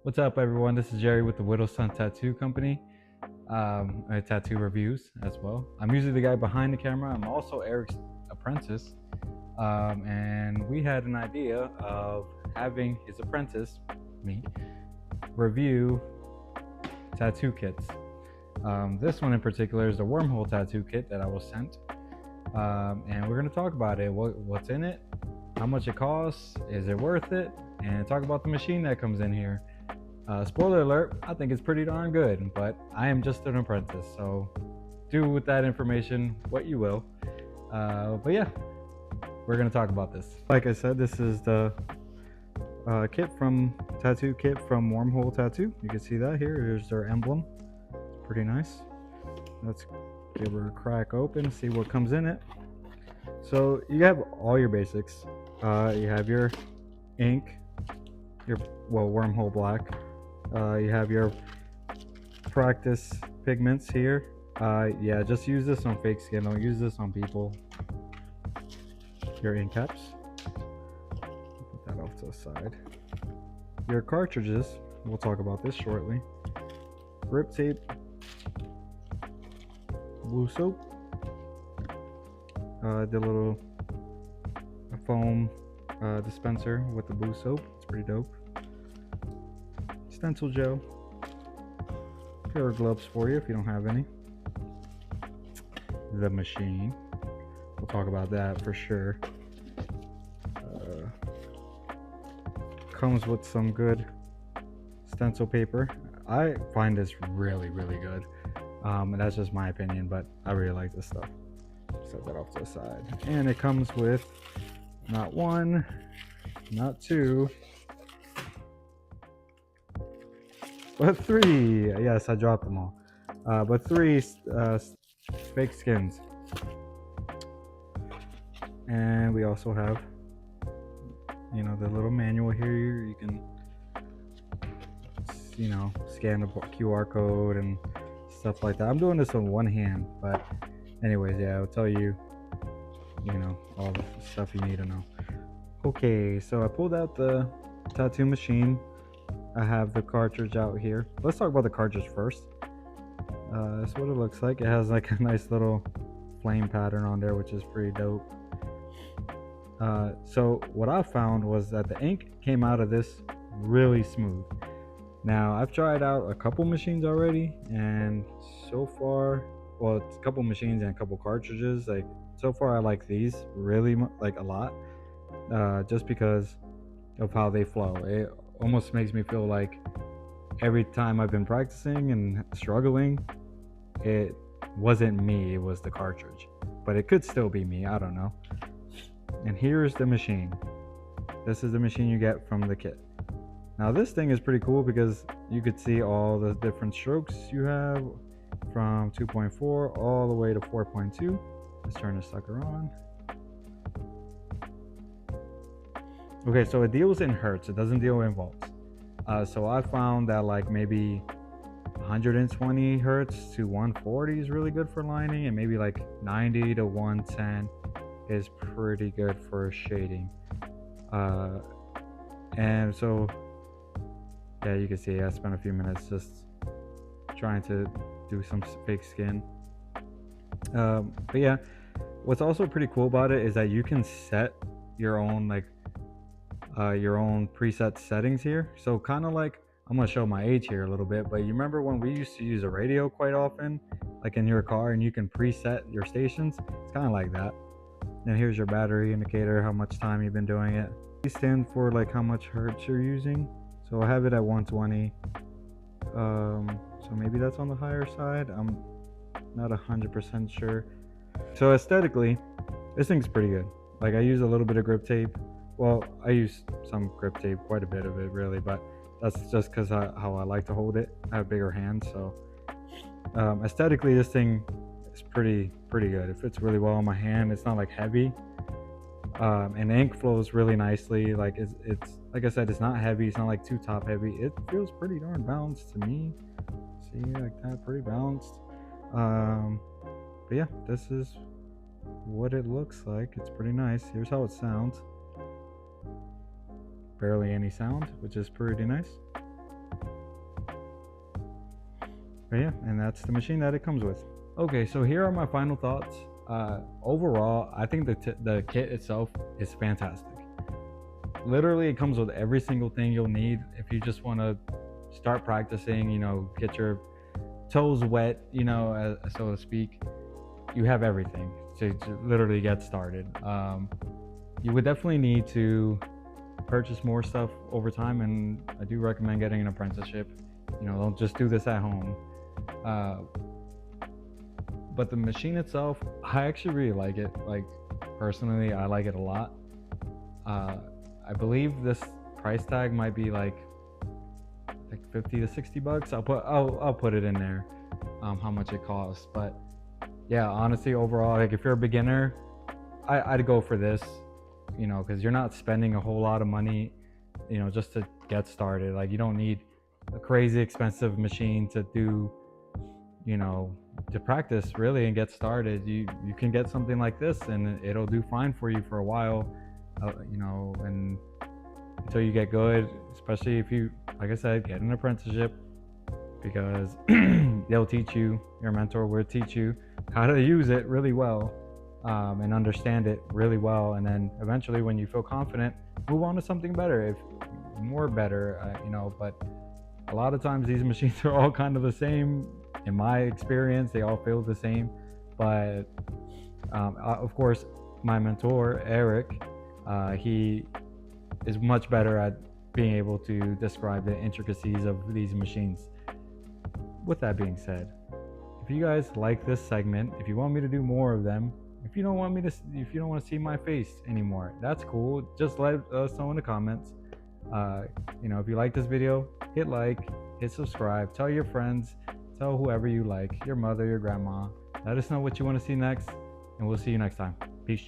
What's up, everyone? This is Jerry with the Widow's Son Tattoo Company. Tattoo reviews as well. I'm usually the guy behind the camera. I'm also Eric's apprentice. And we had an idea of having his apprentice, me, review tattoo kits. This one in particular is the Wormhole Tattoo Kit that I was sent. And we're going to talk about it. What's in it? How much it costs? Is it worth it? And talk about the machine that comes in here. Spoiler alert, I think it's pretty darn good, but I am just an apprentice, so do with that information what you will. But yeah, we're going to talk about this. Like I said, this is the tattoo kit from Wormhole Tattoo. You can see that here. Here's their emblem. It's pretty nice. Let's give her a crack open, see what comes in it. So you have all your basics. You have your ink, your wormhole black. You have your practice pigments here. Yeah, just use this on fake skin. Don't use this on people. Your ink caps. Put that off to the side. Your cartridges. We'll talk about this shortly. Grip tape. Blue soap. The little foam dispenser with the blue soap. It's pretty dope. Stencil gel. A pair of gloves for you if you don't have any. The machine. We'll talk about that for sure. Comes with some good stencil paper. I find this really good. And that's just my opinion, but I really like this stuff. Set that off to the side. And it comes with not one, not two, but three. Yes, I dropped them all. But three fake skins. And we also have, the little manual here. You can, scan the QR code and stuff like that. I'm doing this on one hand, but anyways, yeah, I'll tell you, all the stuff you need to know. Okay, so I pulled out the tattoo machine. I have the cartridge out here. Let's talk about the cartridge first. That's what it looks like. It has like a nice little flame pattern on there, which is pretty dope. So what I found was that the ink came out of this really smooth. Now I've tried out a couple machines already, and so far, well, it's a couple machines and a couple cartridges. Like so far, I like these really like a lot, just because of how they flow. It almost makes me feel like every time I've been practicing and struggling, it wasn't me, it was the cartridge. But it could still be me, I don't know. And here's the machine. This is the machine you get from the kit. Now this thing is pretty cool because you could see all the different strokes you have from 2.4 all the way to 4.2. Let's turn the sucker on. Okay, so it deals in hertz. It doesn't deal in volts. So I found that like maybe 120 hertz to 140 is really good for lining, and maybe like 90 to 110 is pretty good for shading. And so yeah, you can see I spent a few minutes just trying to do some fake skin. But yeah, what's also pretty cool about it is that you can set your own your own preset settings here. So kind of like, I'm gonna show my age here a little bit, but you remember when we used to use a radio quite often, like in your car, and you can preset your stations? It's kind of like that. And here's your battery indicator, how much time you've been doing it. These stand for like how much hertz you're using. So I have it at 120. So maybe that's on the higher side. I'm not 100% sure. So aesthetically, this thing's pretty good. Like I use a little bit of grip tape. Well, I use some grip tape, quite a bit of it really, but that's just because how I like to hold it. I have bigger hands, so aesthetically this thing is pretty good. It fits really well on my hand. It's not like heavy, and the ink flows really nicely. Like it's like I said, it's not heavy. It's not like too top heavy. It feels pretty darn balanced to me. See, like that, pretty balanced. But yeah, this is what it looks like. It's pretty nice. Here's how it sounds. Barely any sound, which is pretty nice. But yeah, and that's the machine that it comes with. Okay, so here are my final thoughts. Overall, I think the kit itself is fantastic. Literally, it comes with every single thing you'll need if you just want to start practicing, get your toes wet, so to speak. You have everything to literally get started. You would definitely need to purchase more stuff over time, and I do recommend getting an apprenticeship. Don't just do this at home. But the machine itself, I actually really like it. Like, personally, I like it a lot. I believe this price tag might be like 50 to 60 bucks. I'll put it in there, how much it costs. But yeah, honestly, overall, like, if you're a beginner, I'd go for this, because you're not spending a whole lot of money, just to get started. Like, you don't need a crazy expensive machine to do, to practice really and get started. You can get something like this, and it'll do fine for you for a while, and until you get good. Especially if you, like I said, get an apprenticeship, because they'll teach you, your mentor will teach you how to use it really well, and understand it really well. And then eventually, when you feel confident, move on to something better, if more better, but a lot of times these machines are all kind of the same. In my experience, they all feel the same. But of course, my mentor, Eric, he is much better at being able to describe the intricacies of these machines. With that being said, if you guys like this segment, if you want me to do more of them, if you don't want to see my face anymore, that's cool. Just let us know in the comments. If you like this video, hit like, hit subscribe, tell your friends, tell whoever you like, your mother, your grandma. Let us know what you want to see next, and we'll see you next time. Peace.